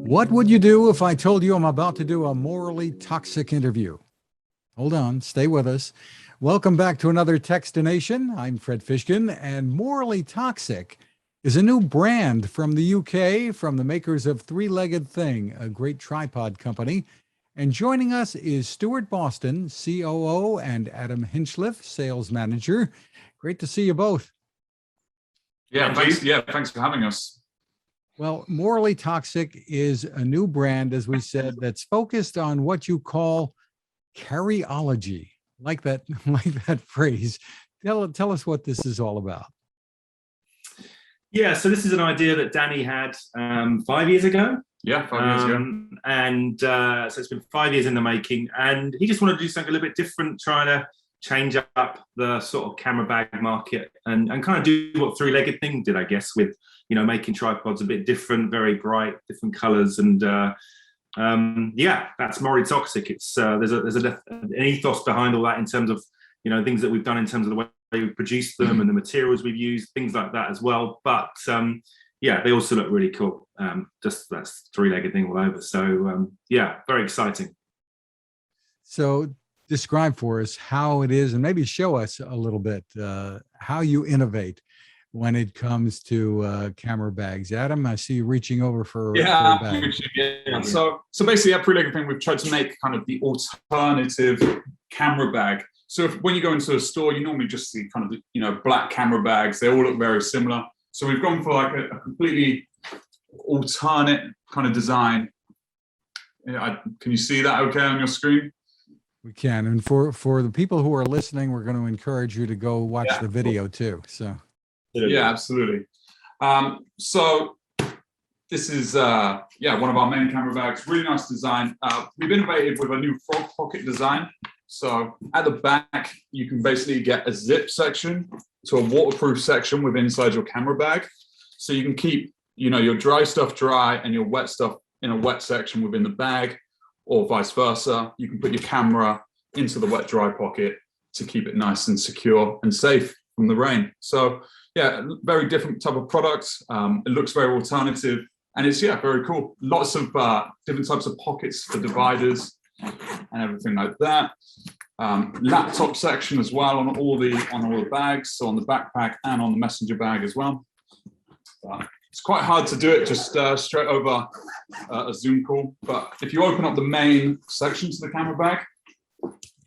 What would you do if I told you I'm about to do a morally toxic interview? Hold on, stay with us. Welcome back to another Techstination. I'm Fred Fishkin, and Morally Toxic is a new brand from the UK, from the makers of Three-Legged Thing, a great tripod company. And joining us is Stuart Boston, COO, and Adam Hinchliffe, sales manager. Great to see you both. Yeah, thanks for having us. Well, Morally Toxic is a new brand, as we said, that's focused on what you call carryology. Like that phrase. Tell us what this is all about. Yeah, so this is an idea that Danny had 5 years ago. Yeah, 5 years ago. And so it's been 5 years in the making. And he just wanted to do something a little bit different, trying to change up the sort of camera bag market and kind of do what Three-Legged Thing did, I guess, with, you know, making tripods a bit different, very bright, different colors. And yeah, that's Morally Toxic. It's there's an ethos behind all that in terms of, you know, things that we've done in terms of the way we produce them and the materials we've used, things like that as well. But yeah, they also look really cool. Just that's Three-Legged Thing all over. So yeah, very exciting. So describe for us how it is, and maybe show us a little bit how you innovate when it comes to camera bags. Adam, I see you reaching over for a bag. Yeah. So basically at Three-Legged Thing, we've tried to make kind of the alternative camera bag. So when you go into a store, you normally just see kind of the, you know, black camera bags. They all look very similar. So we've gone for like a completely alternate kind of design. Yeah, can you see that okay on your screen? We can. And for the people who are listening, we're going to encourage you to go watch the video too. So yeah, absolutely. So this is one of our main camera bags. Really nice design. We've innovated with a new frog pocket design. So at the back, you can basically get a zip section to a waterproof section within inside your camera bag. So you can keep, you know, your dry stuff dry and your wet stuff in a wet section within the bag, or vice versa. You can put your camera into the wet dry pocket to keep it nice and secure and safe from the rain. So yeah, very different type of product. It looks very alternative, and it's very cool. Lots of different types of pockets for dividers and everything like that. Laptop section as well on all the bags, so on the backpack and on the messenger bag as well. It's quite hard to do it just straight over a Zoom call, but if you open up the main section to the camera bag,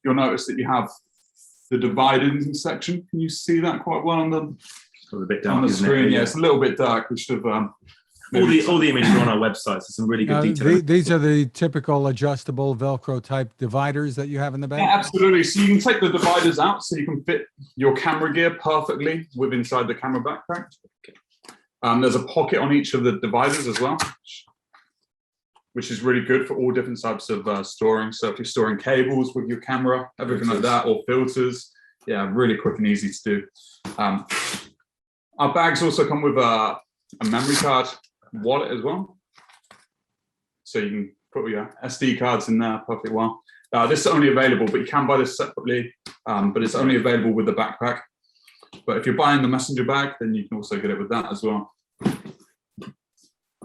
you'll notice that you have the dividing section. Can you see that quite well on the screen? Yeah, it's a little bit dark. We should have all the images are on our website, so some really good detail. These are the typical adjustable Velcro type dividers that you have in the bag? Yeah, absolutely. So you can take the dividers out so you can fit your camera gear perfectly with inside the camera backpack. There's a pocket on each of the dividers as well, which is really good for all different types of storing. So if you're storing cables with your camera, everything like that, or filters, yeah, really quick and easy to do. Our bags also come with a memory card wallet as well. So you can put your SD cards in there perfectly well. This is only available, but you can buy this separately, but it's only available with the backpack. But if you're buying the messenger bag, then you can also get it with that as well.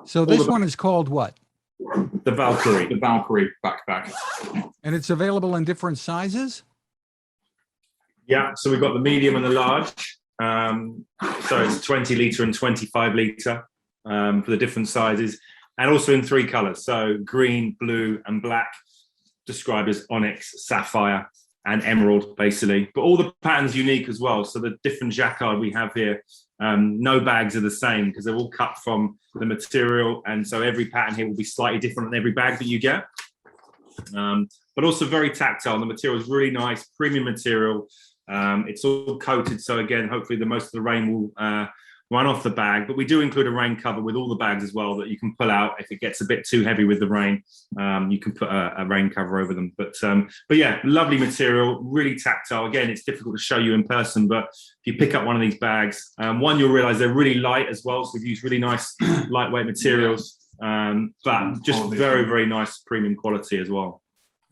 So this one is called what? The Valkyrie. The Valkyrie backpack. And it's available in different sizes? Yeah, so we've got the medium and the large. So it's 20 litre and 25 litre for the different sizes, and also in 3 colours. So green, blue and black, described as onyx, sapphire and emerald, basically. But all the patterns unique as well. So the different jacquard we have here, no bags are the same because they're all cut from the material. And so every pattern here will be slightly different on every bag that you get. But also very tactile. The material is really nice, premium material. It's all coated. So again, hopefully most of the rain will run off the bag, but we do include a rain cover with all the bags as well that you can pull out if it gets a bit too heavy with the rain. You can put a rain cover over them. But yeah, lovely material, really tactile. Again, it's difficult to show you in person, but if you pick up one of these bags, one, you'll realize they're really light as well. So we've used really nice lightweight materials, but just very, very nice premium quality as well.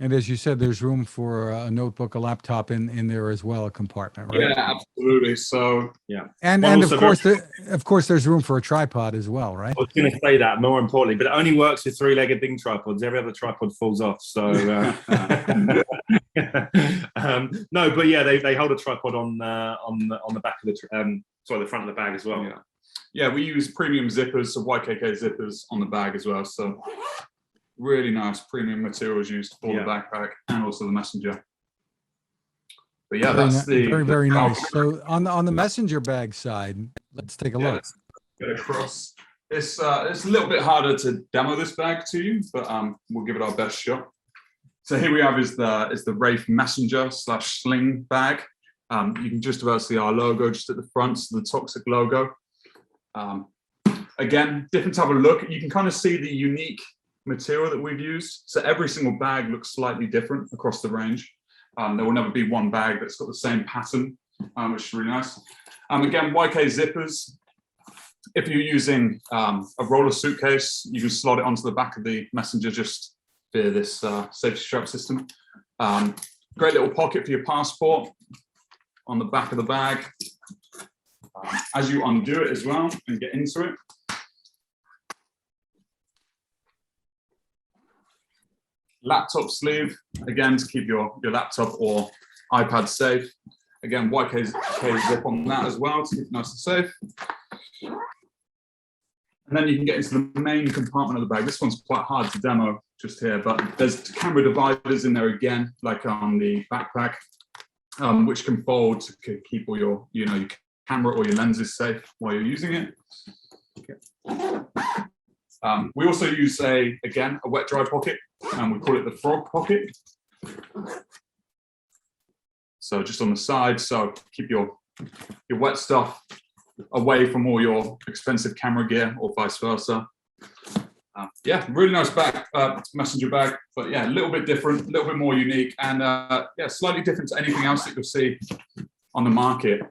And as you said, there's room for a notebook, a laptop in there as well, a compartment, right? Yeah, absolutely. So Yeah. And Well, and also of course, there's room for a tripod as well, right? I was going to say that more importantly, but it only works with three-legged thing tripods. Every other tripod falls off. So no, but yeah, they hold a tripod on the back of the front of the bag as well. yeah. Yeah, we use premium zippers, so YKK zippers on the bag as well. So really nice premium materials used for the backpack and also the messenger. But yeah, that's very nice. So on the messenger bag side, let's take a look. Let's get across. It's a little bit harder to demo this bag to you, but we'll give it our best shot. So here we have is the Wraith messenger / sling bag. You can just about see our logo just at the front, so the Toxic logo. Again, different type of look. You can kind of see the unique material that we've used. So every single bag looks slightly different across the range. There will never be one bag that's got the same pattern, which is really nice. Again, YK zippers. If you're using a roller suitcase, you can slot it onto the back of the messenger just via this safety strap system. Great little pocket for your passport on the back of the bag. As you undo it as well and get into it, laptop sleeve, again, to keep your laptop or iPad safe. Again, YK zip on that as well to keep it nice and safe. And then you can get into the main compartment of the bag. This one's quite hard to demo just here, but there's camera dividers in there again, like on the backpack, which can fold to keep all your, your camera or your lenses safe while you're using it. Okay. We also use a wet dry pocket, and we call it the frog pocket. So just on the side, so keep your wet stuff away from all your expensive camera gear or vice versa. Yeah, really nice bag, messenger bag, but yeah, a little bit different, a little bit more unique, and yeah, slightly different to anything else that you'll see on the market.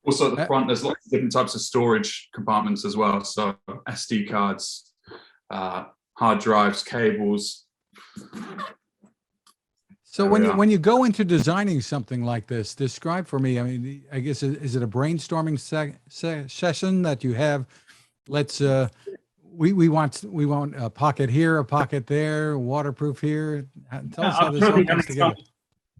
Also at the front, there's lots of different types of storage compartments as well. So SD cards, hard drives, cables. So when you go into designing something like this, describe for me, I mean, I guess, is it a brainstorming session that you have? Let's, we want a pocket here, a pocket there, waterproof here. Tell us how this all comes together.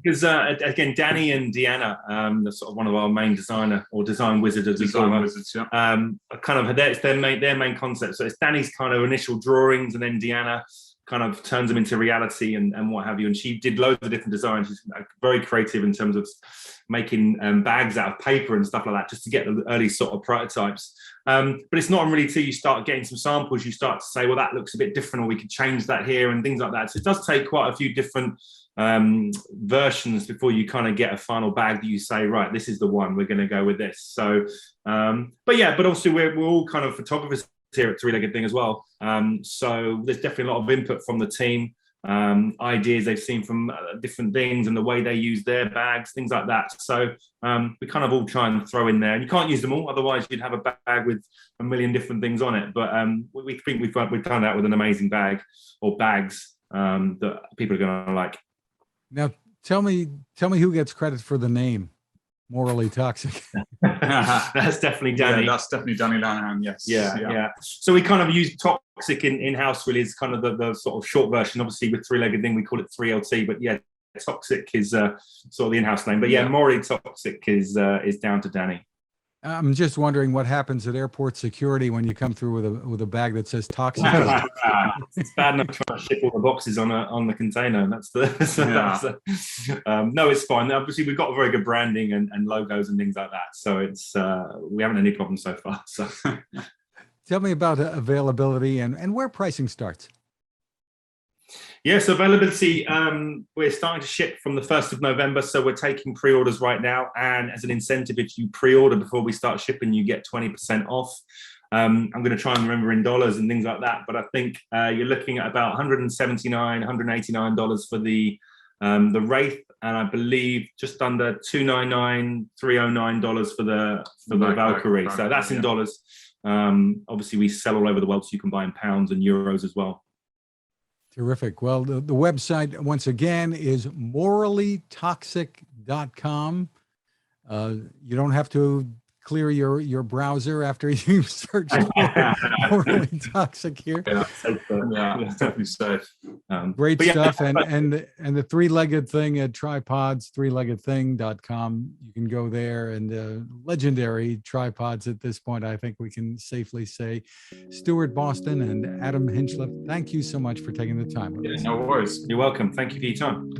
Because again, Danny and Deanna, that's sort of one of our main designer or design wizards, as we call them, kind of it's their main concept. So it's Danny's kind of initial drawings, and then Deanna kind of turns them into reality and what have you. And she did loads of different designs. She's very creative in terms of making bags out of paper and stuff like that, just to get the early sort of prototypes. But it's not really till you start getting some samples, you start to say, well, that looks a bit different, or we could change that here and things like that. So it does take quite a few different versions before you kind of get a final bag that you say, right, this is the one, we're going to go with this. So but also we're all kind of photographers here at Three Legged Thing as well, so there's definitely a lot of input from the team, ideas they've seen from different things and the way they use their bags, things like that. So we kind of all try and throw in there, and you can't use them all, otherwise you'd have a bag with a million different things on it. But we think we've done that with an amazing bag or bags that people are going to like. Now, tell me who gets credit for the name Morally Toxic. That's definitely Danny. Yeah, that's definitely Danny Lanahan. Yes. Yeah. So we kind of use Toxic in-house, really, is kind of the sort of short version. Obviously, with Three Legged Thing, we call it 3LT, but yeah, Toxic is sort of the in-house name. But yeah, Morally Toxic is down to Danny. I'm just wondering what happens at airport security when you come through with a bag that says Toxic. It's bad enough trying to ship all the boxes on the container. No, it's fine. Obviously, we've got very good branding and logos and things like that. So it's we haven't had any problems so far. So tell me about availability and where pricing starts. Yes, availability, we're starting to ship from the 1st of November, so we're taking pre-orders right now, and as an incentive, if you pre-order before we start shipping, you get 20% off. I'm going to try and remember in dollars and things like that, but I think you're looking at about $179, $189 for the Wraith, and I believe just under $299, $309 for the Valkyrie. So that's in dollars. Obviously, we sell all over the world, so you can buy in pounds and euros as well. Terrific. Well, the website, once again, is morallytoxic.com. You don't have to clear your browser after you search for morally toxic here. Yeah, it's definitely safe. Great but yeah, stuff. And the three-legged thing at tripods, threeleggedthing.com. You can go there, and legendary tripods at this point, I think we can safely say. Stuart Boston and Adam Hinchliffe, thank you so much for taking the time with us. No worries. You're welcome. Thank you for your time.